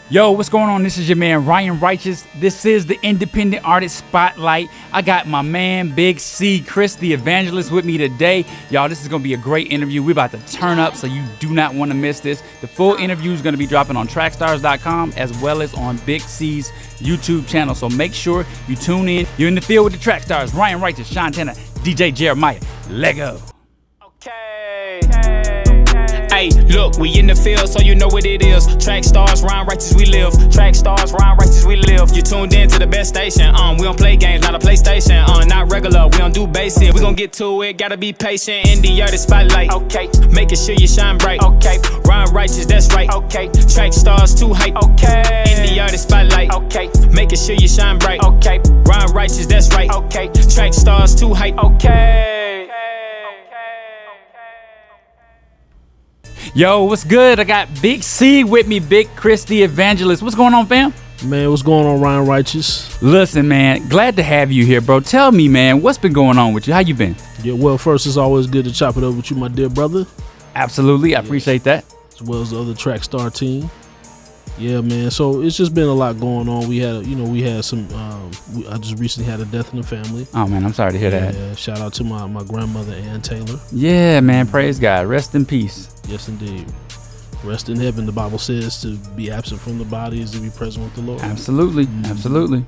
Yo, what's going on? This is your man Ryan Righteous. This is the Independent Artist Spotlight. I got my man Big C, Chris the Evangelist, with me today. Y'all, this is going to be a great interview. We're about to turn up, so you do not want to miss this. The full interview is going to be dropping on Trackstarz.com as well as on Big C's YouTube channel. So make sure you tune in. You're in the field with the Trackstarz. Ryan Righteous, Sean Tanner, DJ Jeremiah. Lego. Okay. Hey, look, we in the field, so you know what it is. Trackstarz, Ryan Righteous, we live. Trackstarz, Ryan Righteous, we live. You tuned in to the best station. We don't play games, not a PlayStation. Not regular, we don't do basic. We gon' get to it, gotta be patient. In the artist spotlight, okay. Making sure you shine bright, okay. Ryan Righteous, that's right, okay. Trackstarz, too hype, okay. In the artist spotlight, okay. Making sure you shine bright, okay. Ryan Righteous, that's right, okay. Trackstarz, too hype, okay. Yo, what's good? I got Big C with me, Big Chris the Evangelist. What's going on, fam? Man, what's going on, Ryan Righteous? Listen, man, glad to have you here, bro. Tell me, man, what's been going on with you? How you been? Yeah, well, first, it's always good to chop it up with you, my dear brother. Absolutely, I appreciate that. As well as the other Trackstar team. Yeah, man. So it's just been a lot going on. We had some. I just recently had a death in the family. Oh man, I'm sorry to hear that. Yeah, shout out to my grandmother Ann Taylor. Yeah, man. Praise God. Rest in peace. Yes, indeed. Rest in heaven. The Bible says to be absent from the body is to be present with the Lord. Absolutely, absolutely,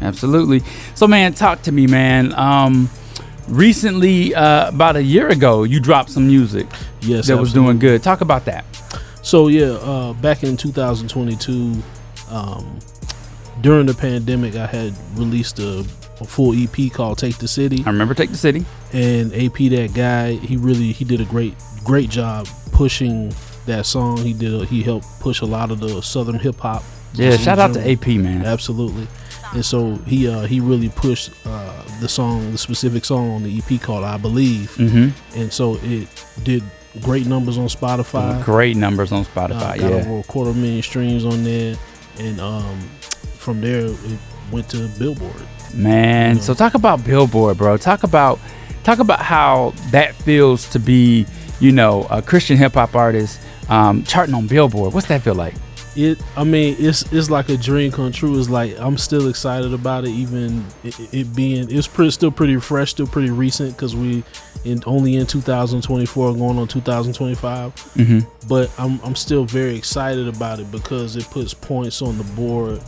absolutely. So, man, talk to me, man. Recently, about a year ago, you dropped some music. Yes, that was doing good. Talk about that. So yeah, back in 2022, during the pandemic, I had released a full EP called "Take the City." I remember "Take the City." And AP, that guy, he did a great job pushing that song. He helped push a lot of the Southern hip hop. Yeah, shout out to AP, man. Absolutely. And so he really pushed the specific song on the EP called "I Believe." Mm-hmm. And so it did great numbers on Spotify. Great numbers on Spotify. Got over 250,000 streams on there, and from there it went to Billboard. Man, so talk about Billboard, bro. Talk about how that feels to be, a Christian hip hop artist charting on Billboard. What's that feel like? It's like a dream come true. It's like I'm still excited about it, even still pretty fresh, still pretty recent, because we only in 2024, going on 2025. Mm-hmm. But I'm still very excited about it because it puts points on the board,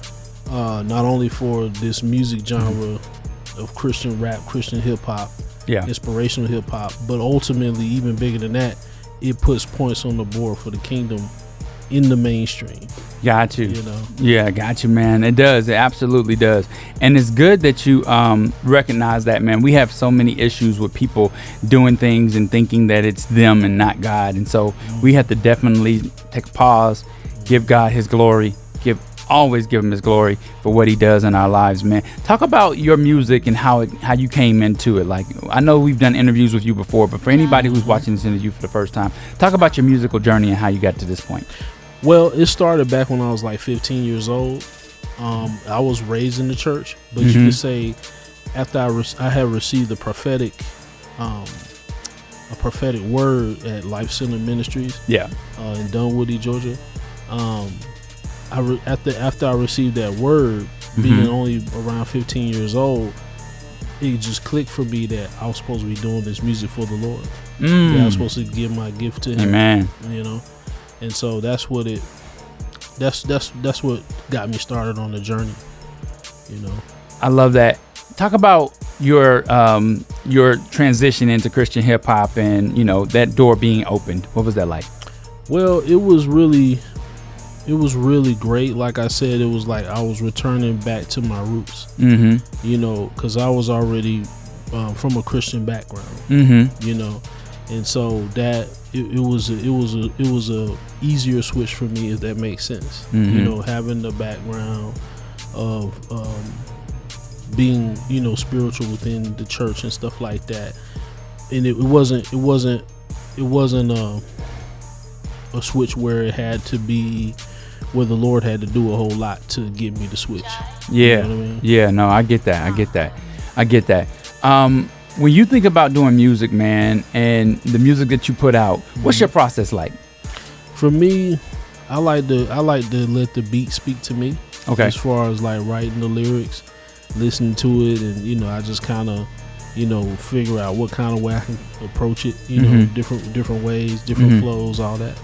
not only for this music genre of Christian rap, Christian hip hop, inspirational hip hop, but ultimately, even bigger than that, it puts points on the board for the kingdom in the mainstream. Got you. Yeah, got you, man. It does. It absolutely does. And it's good that you recognize that, man. We have so many issues with people doing things and thinking that it's them and not God. And so we have to definitely take a pause, give God his glory, always give him his glory for what he does in our lives, man. Talk about your music and how you came into it. Like, I know we've done interviews with you before, but for anybody who's watching this interview for the first time, talk about your musical journey and how you got to this point. Well, it started back when I was like 15 years old. I was raised in the church, but you could say after I had received a prophetic word at Life Center Ministries, in Dunwoody, Georgia. After I received that word, being only around 15 years old, it just clicked for me that I was supposed to be doing this music for the Lord. I was supposed to give my gift to him. Amen. And so that's what got me started on the journey. I love that. Talk about your transition into Christian hip hop and that door being opened. What was that like? Well, it was really great. Like I said, it was like I was returning back to my roots. Because I was already from a Christian background. And so that it was a easier switch for me, if that makes sense. Having the background of being spiritual within the church and stuff like that, and it wasn't a switch where it had to be where the Lord had to do a whole lot to get me to switch. Yeah, you know what I mean? Yeah, no, I get that. When you think about doing music, man, and the music that you put out, what's your process like? For me, I like to let the beat speak to me. Okay. As far as like writing the lyrics, listening to it, and I just kind of figure out what kind of way I can approach it. Different ways, different flows, all that.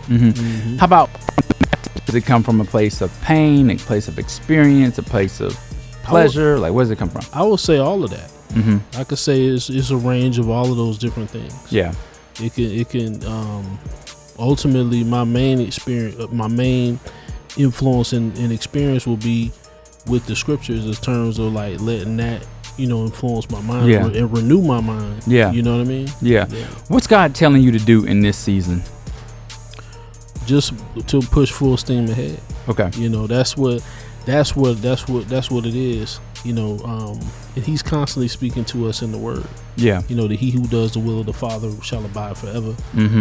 How about, does it come from a place of pain, a place of experience, a place of pleasure? Like, where does it come from? I would say all of that. I could say it's a range of all of those different things. Yeah. It can ultimately my main experience, my main influence and experience will be with the scriptures, in terms of like letting that influence my mind and renew my mind. Yeah. You know what I mean? Yeah. What's God telling you to do in this season? Just to push full steam ahead. Okay. That's what it is. And he's constantly speaking to us in the word. Yeah. That he who does the will of the Father shall abide forever.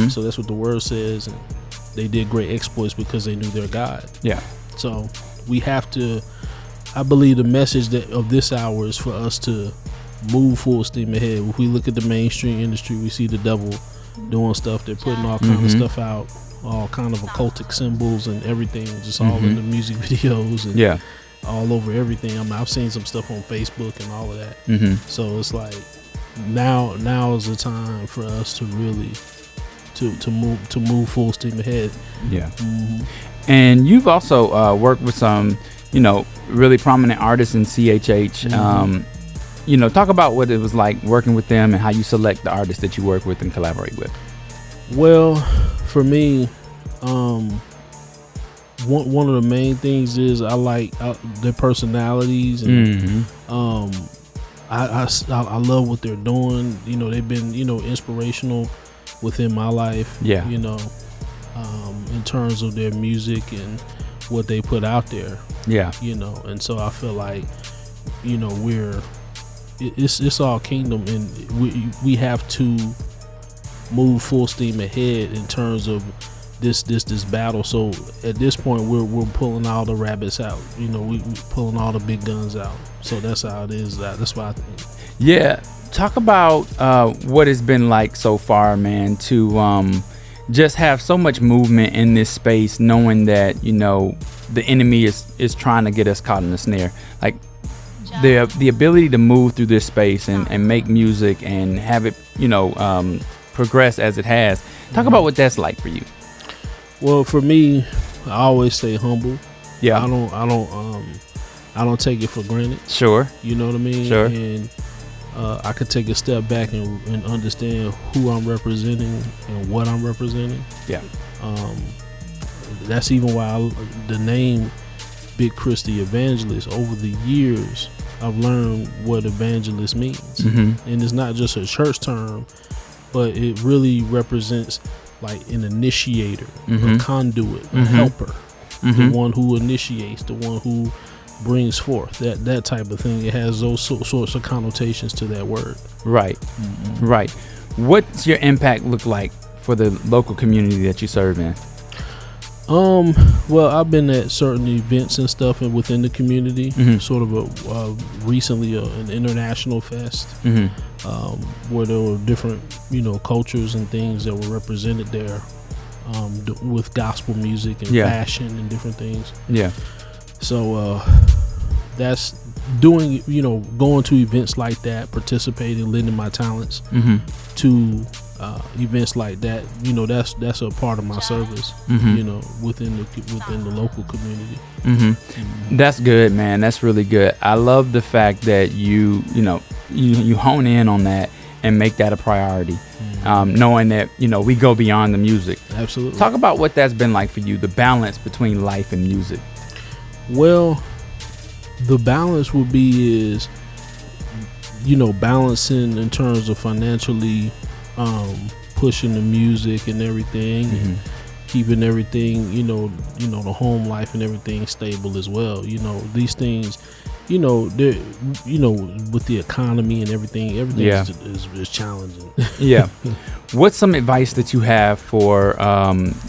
So that's what the word says, and they did great exploits because they knew their God. Yeah. So we have to, I believe the message of this hour is for us to move full steam ahead. If we look at the mainstream industry, we see the devil doing stuff. They're putting all kind of stuff out, all kind of occultic symbols and everything, just all in the music videos and all over everything. I've seen some stuff on Facebook and all of that. So it's like now is the time for us to really to move full steam ahead. Yeah. And you've also worked with some really prominent artists in CHH. Talk about what it was like working with them and how you select the artists that you work with and collaborate with. Well, for me, one of the main things is I like their personalities, and I love what they're doing. They've been inspirational within my life. Yeah. In terms of their music and what they put out there. Yeah. And so I feel like it's all kingdom, and we have to move full steam ahead in terms of this battle. So at this point we're pulling all the rabbits out. We pulling all the big guns out. So that's how it is. That's what I think. Yeah. Talk about what it's been like so far, man, to just have so much movement in this space, knowing that the enemy is trying to get us caught in the snare. Like the ability to move through this space and make music and have it progress as it has. Talk about what that's like for you. Well, for me, I always stay humble. Yeah. I don't take it for granted. Sure. You know what I mean? Sure. And I could take a step back and understand who I'm representing and what I'm representing. Yeah. That's even why the name Big Chris the Evangelist, over the years, I've learned what evangelist means. And it's not just a church term, but it really represents like an initiator, a conduit, a helper, the one who initiates, the one who brings forth, that type of thing. It has those sorts of connotations to that word. Right. Right. What's your impact look like for the local community that you serve in? Well, I've been at certain events and stuff and within the community, sort of recently an international fest, where there were different, cultures and things that were represented there, with gospel music and fashion and different things. Yeah. So, that's doing, going to events like that, participating, lending my talents to events like that. That's a part of my service. Within the local community. That's good, man. That's really good. I love the fact that you hone in on that and make that a priority, knowing that we go beyond the music. Absolutely. Talk about what that's been like for you, the balance between life and music. Well, the balance would be balancing in terms of financially pushing the music and everything, and keeping everything, the home life and everything stable as well. These things, they're, with the economy and everything is challenging. Yeah. What's some advice that you have for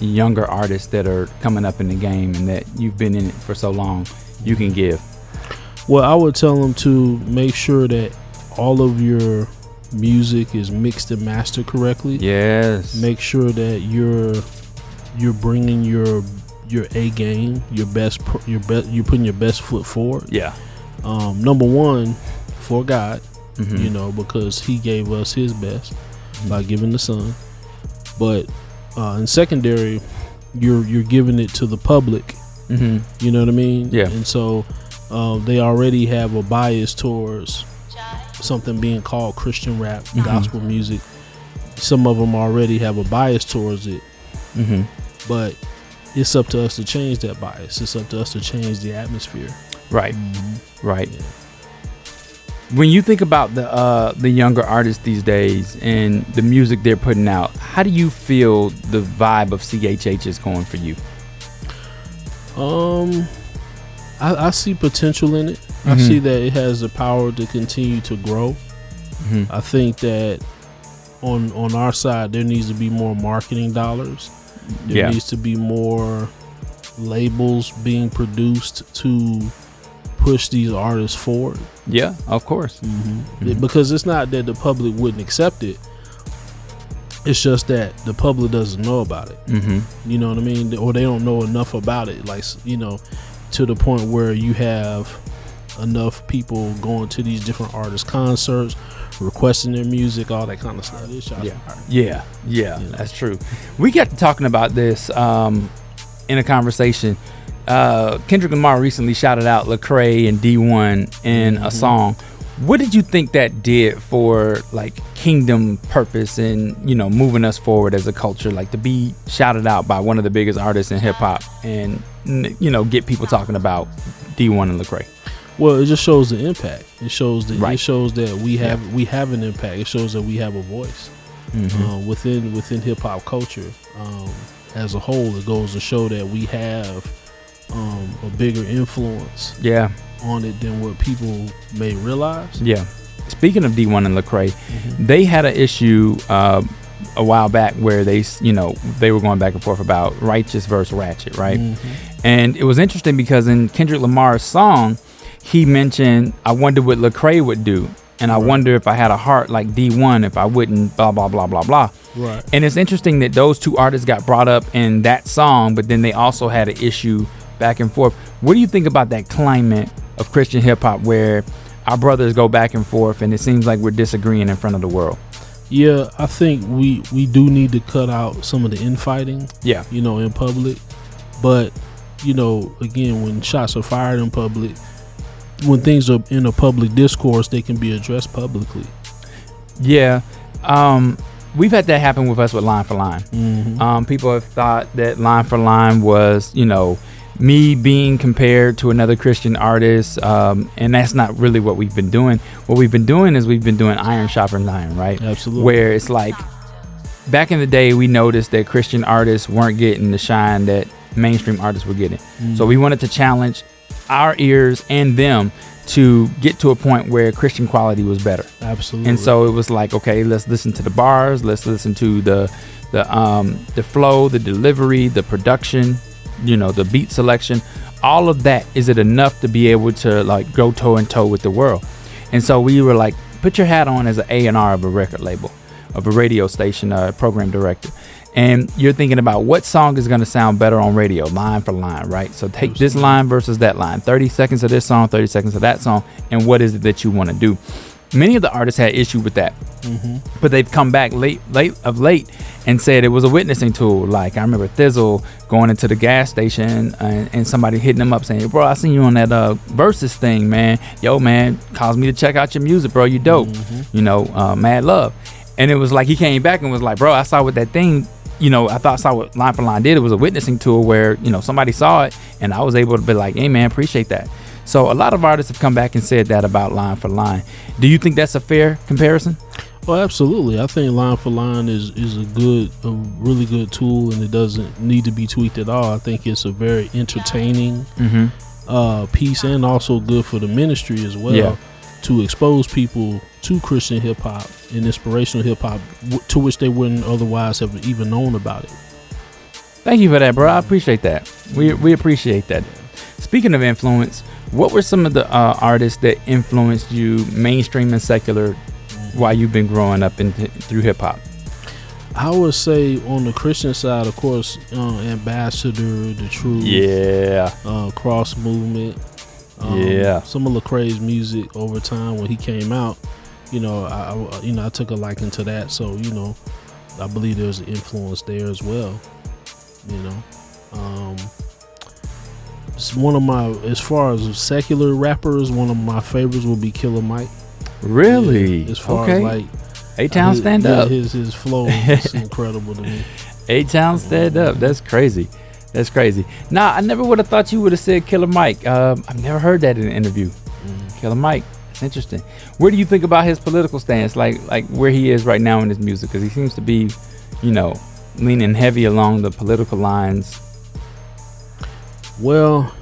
younger artists that are coming up in the game and that you've been in it for so long you can give? Well, I would tell them to make sure that all of your music is mixed and mastered correctly. Yes. Make sure that you're bringing your your A game, you're putting your best foot forward. Yeah. Number one, for God, Mm-hmm. you know, because He gave us His best by giving the Son. But in secondary, you're giving it to the public. Mm-hmm. You know what I mean? Yeah. And so they already have a bias towards something being called Christian rap, gospel music. Some of them already have a bias towards it. Mm-hmm. But it's up to us to change that bias. It's up to us to change the atmosphere. Right. Right. Yeah. When you think about the younger artists these days and the music they're putting out, how do you feel the vibe of CHH is going for you? I see potential in it. I see that it has the power to continue to grow. I think that on our side there needs to be more marketing dollars. There needs to be more labels being produced to push these artists forward. Yeah, of course. Because it's not that the public wouldn't accept it. It's just that the public doesn't know about it. You know what I mean? Or they don't know enough about it. Like, you know, to the point where you have enough people going to these different artists' concerts, requesting their music, all that kind of stuff. Yeah, that's true. We got to talking about this in a conversation. Kendrick Lamar recently shouted out Lecrae and D1 in a song. What did you think that did for like kingdom purpose and, you know, moving us forward as a culture, like to be shouted out by one of the biggest artists in hip hop and, you know, get people talking about D1 and Lecrae? Well, it just shows the impact. It shows that it shows that we have an impact. It shows that we have a voice within hip hop culture as a whole. It goes to show that we have a bigger influence on it than what people may realize. Yeah. Speaking of D1 and Lecrae, they had an issue a while back where they were going back and forth about Righteous versus Ratchet, right? And it was interesting because in Kendrick Lamar's song, he mentioned, I wonder what Lecrae would do. And I wonder if I had a heart like D1, if I wouldn't blah, blah, blah, blah, blah. Right. And it's interesting that those two artists got brought up in that song, but then they also had an issue back and forth. What do you think about that climate of Christian hip hop where our brothers go back and forth and it seems like we're disagreeing in front of the world? Yeah, I think we do need to cut out some of the infighting, you know, in public. But, you know, again, when shots are fired in public, when things are in a public discourse, they can be addressed publicly. Yeah. We've had that happen with us with Line for Line. People have thought that Line for Line was, you know, me being compared to another Christian artist, and that's not really what we've been doing. What we've been doing is we've been doing iron sharpens iron, right? Absolutely. Where it's like back in the day, we noticed that Christian artists weren't getting the shine that mainstream artists were getting. So we wanted to challenge our ears and them to get to a point where Christian quality was better. Absolutely. And so it was like, okay, let's listen to the bars, let's listen to the flow, the delivery, the production, you know, the beat selection, all of that. Is it enough to be able to like go toe and toe with the world? And so we were like, put your hat on as an A&R of a record label, of a radio station, program director. And you're thinking about what song is going to sound better on radio, line for line, right? So take this line versus that line, 30 seconds of this song, 30 seconds of that song, and what is it that you want to do? Many of the artists had issue with that, but they've come back late and said it was a witnessing tool. Like I remember Thizzle going into the gas station and somebody hitting him up saying, bro, I seen you on that Versus thing, man. Yo, man, caused me to check out your music, bro. You dope. You know, mad love. And it was like he came back and was like, bro, I saw what that thing, you know, I saw what Line for Line did. It was a witnessing tool where, you know, somebody saw it and I was able to be like, hey, man, appreciate that. So a lot of artists have come back and said that about Line for Line. Do you think that's a fair comparison? Well, absolutely. I think Line for Line is a really good tool, and it doesn't need to be tweaked at all. I think it's a very entertaining piece, and also good for the ministry as well, to expose people to Christian hip hop and inspirational hip hop to which they wouldn't otherwise have even known about it. Thank you for that, bro. I appreciate that. We appreciate that. Speaking of influence, what were some of the artists that influenced you, mainstream and secular, while you've been growing up through hip hop? I would say on the Christian side, of course, Ambassador, The Truth, Cross Movement, some of Lecrae's music over time when he came out. I took a liking to that, so I believe there's an influence there as well. It's one of my, as far as secular rappers, one of my favorites would be Killer Mike. Really? Yeah, as far as like A-Town stand up. His flow is incredible to me. A-Town stand up. That's crazy. That's crazy. Nah, I never would have thought you would have said Killer Mike. I've never heard that in an interview. Killer Mike. That's interesting. Where do you think about his political stance? Like where he is right now in his music? Because he seems to be, leaning heavy along the political lines. Well,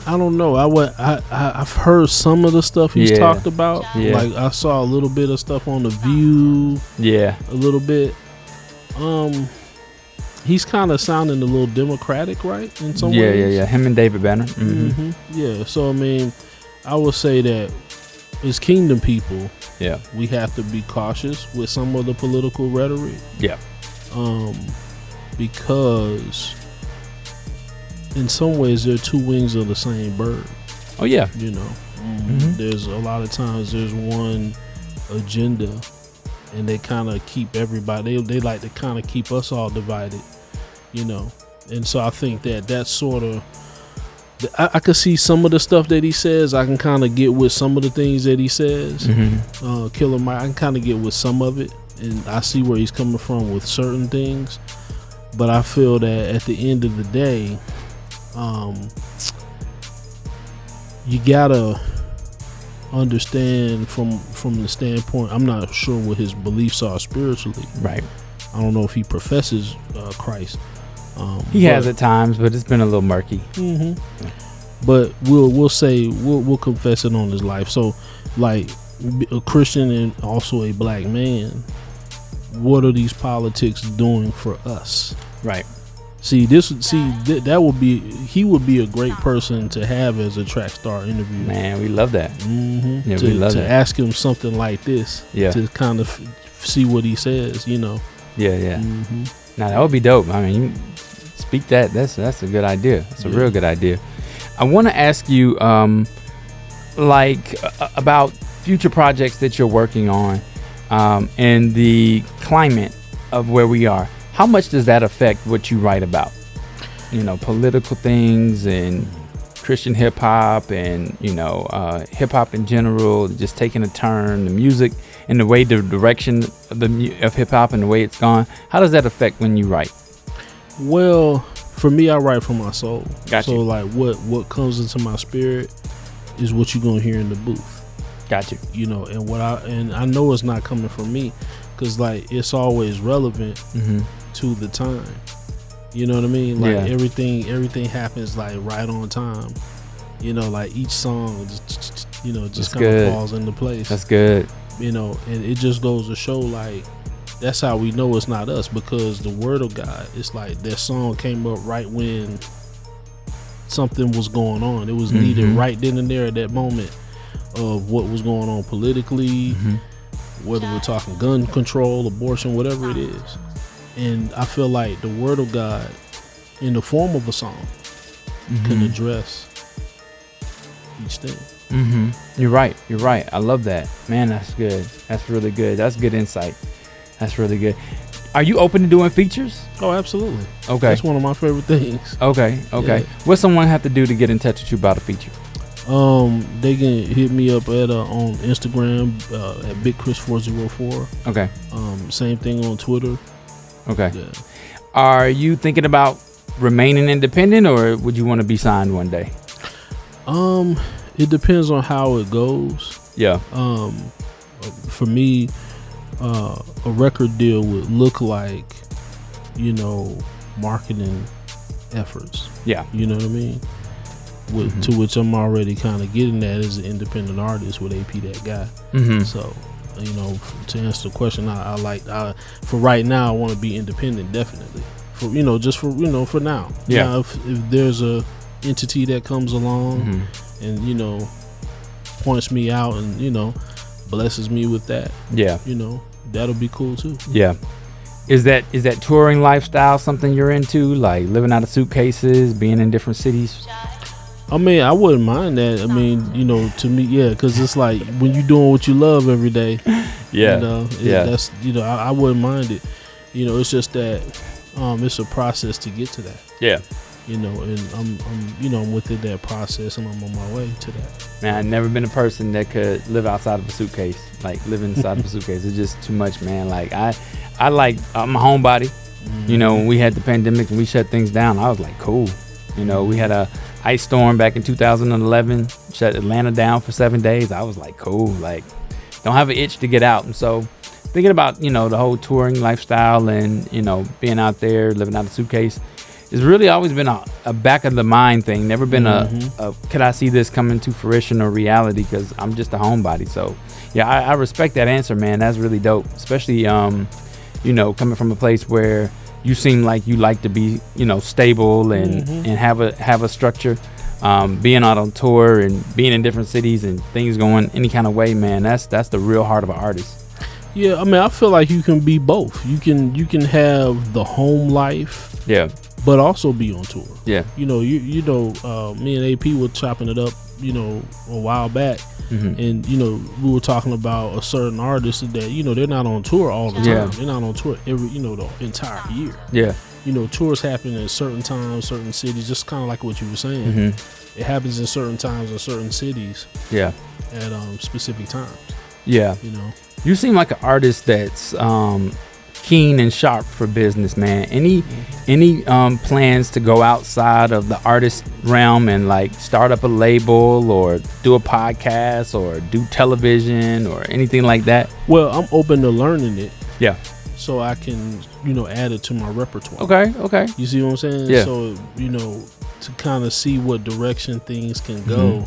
I don't know. I've heard some of the stuff he's talked about. Yeah. Like I saw a little bit of stuff on The View. Yeah. A little bit. He's kind of sounding a little democratic, right? In some ways. Yeah. Him and David Banner. Mm-hmm. Yeah. So I mean, I would say that as kingdom people, we have to be cautious with some of the political rhetoric. Yeah. Because in some ways they're two wings of the same bird. Oh yeah. There's a lot of times there's one agenda, and they kind of keep everybody. They like to kind of keep us all divided, And so I think that's sort of. I could see some of the stuff that he says. I can kind of get with some of the things that he says. Killer Mike, I can kind of get with some of it, and I see where he's coming from with certain things. But I feel that at the end of the day, you gotta understand from the standpoint. I'm not sure what his beliefs are spiritually. Right. I don't know if he professes Christ. He has at times, but it's been a little murky. But we'll say we'll confess it on his life. So, like a Christian and also a black man, what are these politics doing for us? Right. That would be, he would be a great person to have as a Trackstarz interview. Man, we love that. Yeah, we love that. To ask him something like this, to kind of see what he says, Yeah. Now that would be dope. I mean, you speak that. That's a good idea. It's a real good idea. I want to ask you, about future projects that you're working on, and the climate of where we are. How much does that affect what you write about? Political things and Christian hip hop and, hip hop in general, just taking a turn, the music and the way the direction of hip hop and the way it's gone. How does that affect when you write? Well, for me, I write from my soul. Gotcha. So like what comes into my spirit is what you're going to hear in the booth. Gotcha. And I know it's not coming from me, because like it's always relevant to the time. You know what I mean? Like everything happens like right on time. Like each song just kind of falls into place. That's good. And it just goes to show, like, that's how we know it's not us, because the word of God, it's like that song came up right when something was going on. It was needed right then and there at that moment of what was going on politically, whether we're talking gun control, abortion, whatever it is. And I feel like the word of God in the form of a song can address each thing. You're right. I love that. Man, that's good. That's really good. That's good insight. That's really good. Are you open to doing features? Oh, absolutely. Okay. That's one of my favorite things. Okay. Yeah. What someone have to do to get in touch with you about a feature? They can hit me up on Instagram at BigChris404. Okay. Same thing on Twitter. Okay. Yeah. Are you thinking about remaining independent, or would you want to be signed one day? It depends on how it goes. Yeah. For me, a record deal would look like, marketing efforts. Yeah. You know what I mean? To which I'm already kind of getting at as an independent artist with AP That Guy. So, to answer the question, for right now, I want to be independent, definitely. For now. Yeah. Now, if there's a entity that comes along and, points me out and, blesses me with that, Yeah. you know, that'll be cool too. Yeah. Is that touring lifestyle something you're into, like living out of suitcases, being in different cities? I mean, I wouldn't mind that. I mean, you know, to me, yeah, because it's like when you're doing what you love every day. Yeah. You know, that's, you know, I wouldn't mind it. You know, it's just that it's a process to get to that. Yeah. You know, and I'm within that process, and I'm on my way to that. Man, I've never been a person that could live outside of a suitcase, like live inside of a suitcase. It's just too much, man. Like I'm a homebody. Mm-hmm. You know, when we had the pandemic and we shut things down, I was like, cool. You know, we had a ice storm back in 2011, shut Atlanta down for 7 days. I was like, cool. Like, don't have an itch to get out. And so thinking about, you know, the whole touring lifestyle and, you know, being out there, living out of a suitcase, it's really always been a back of the mind thing. Never been a could I see this coming to fruition or reality, because I'm just a homebody. So yeah, I respect that answer, man. That's really dope, especially you know, coming from a place where you seem like you like to be, you know, stable and have a structure. Being out on tour and being in different cities and things going any kind of way, man, that's the real heart of an artist. Yeah, I mean, I feel like you can be both. You can have the home life, yeah, but also be on tour. Yeah. You know, me and AP were chopping it up, you know, a while back. And, you know, we were talking about a certain artist that, you know, they're not on tour all the time. Yeah. They're not on tour every, you know, the entire year. Yeah. You know, tours happen in certain times, certain cities, just kind of like what you were saying. It happens in certain times in certain cities. Yeah. At specific times. Yeah. You know. You seem like an artist that's keen and sharp for business, man. Any plans to go outside of the artist realm and like start up a label or do a podcast or do television or anything like that? Well, I'm open to learning it. Yeah. So I can, you know, add it to my repertoire. Okay. You see what I'm saying? Yeah. So, you know, to kind of see what direction things can go.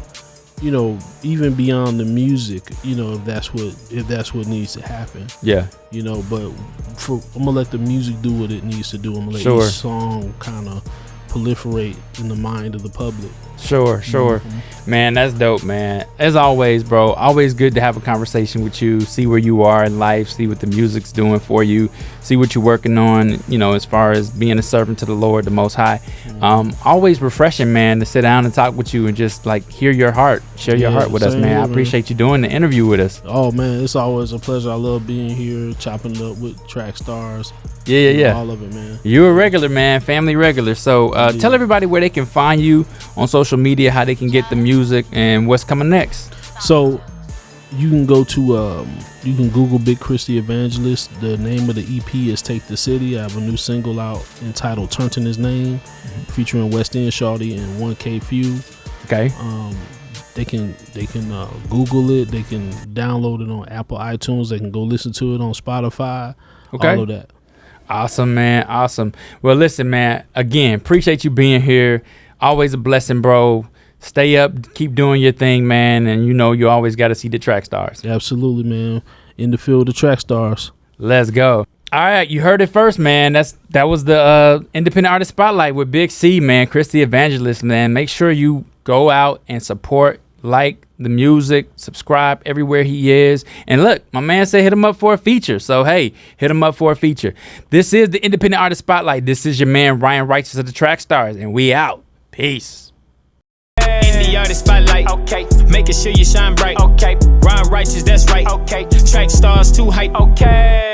You know, even beyond the music, you know, if that's what needs to happen. Yeah. You know, but I'm gonna let the music do what it needs to do. I'm gonna let each song kind of proliferate in the mind of the public. Sure. Man, that's dope, man. As always, bro, always good to have a conversation with you, see where you are in life, see what the music's doing for you, see what you're working on, you know, as far as being a servant to the Lord, the Most High. Always refreshing, man, to sit down and talk with you and just like hear your heart, share your heart with us, man. I appreciate you doing the interview with us. Oh, man, it's always a pleasure. I love being here, chopping it up with Trackstarz. Yeah. All of it, man. You're a regular, man, family regular. So tell everybody where they can find you on social media, how they can get the music and what's coming next. So you can go to you can Google Big Chris the Evangelist. The name of the EP is Take the City. I have a new single out entitled Turnt in His Name, featuring West End Shawty and 1K Few. Okay. They can Google it. They can download it on Apple iTunes. They can go listen to it on Spotify. Okay. All of that. Awesome, man. Awesome. Well, listen, man, again, appreciate you being here. Always a blessing, bro. Stay up, keep doing your thing, man. And you know, you always got to see the Trackstarz. Absolutely, man. In the field of Trackstarz. Let's go. All right, you heard it first, man. That was the Independent Artist Spotlight with Big C, man. Chris the Evangelist, man. Make sure you go out and support, like the music, subscribe everywhere he is. And look, my man said hit him up for a feature. So, hey, hit him up for a feature. This is the Independent Artist Spotlight. This is your man, Ryan Righteous of the Trackstarz, and we out. Peace. In the artist spotlight, okay. Making sure you shine bright, okay. Ryan Righteous, that's right, okay. Trackstarz too hype, okay.